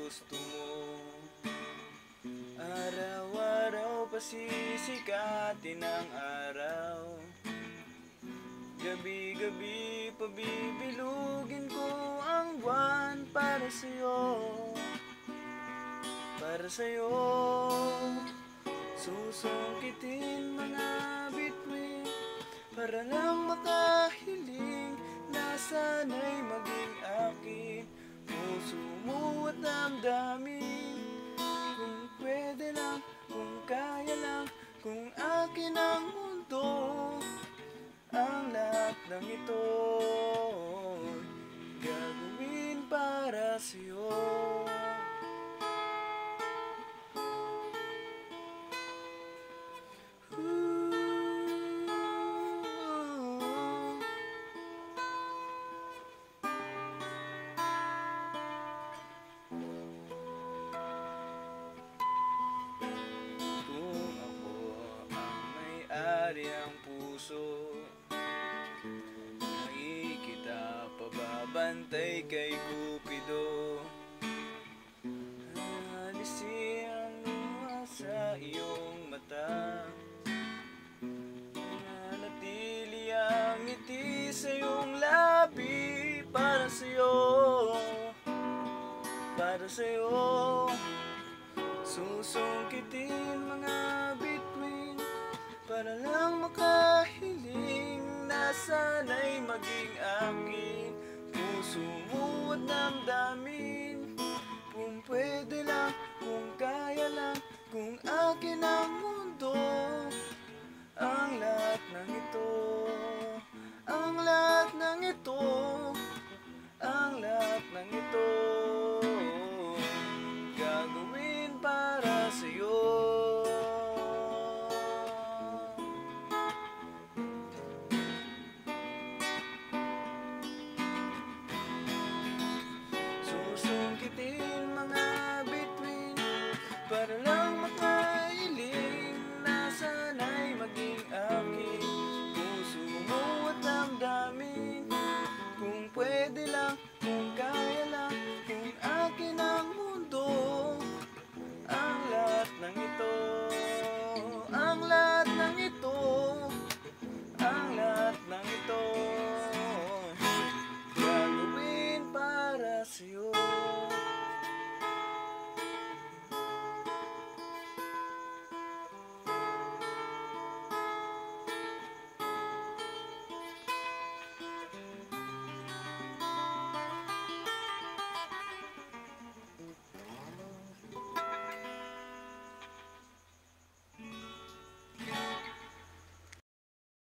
gusto mo. Araw-araw pasisikatin ang araw, gabi-gabi pabibilugin ko ang buwan para sa'yo. Para sa'yo susungkitin mga bituin, para lang makahiling na sana'y maging akin. Puso mo at damdamin, kung pwede lang, kung kaya lang, kung akin ang mundo, ang lahat ng ito gagawin para sa'yo. Kung ako ang may-ari ng puso, nakikita pababantay kay Cupido. Alisin ang luha sa iyong mata, nanatili ang ngiti sa iyong labi. Para sa'yo, para sa'yo susungkitin mga bituin, para lang makahiling na sana'y maging akin. Puso mo at damdamin,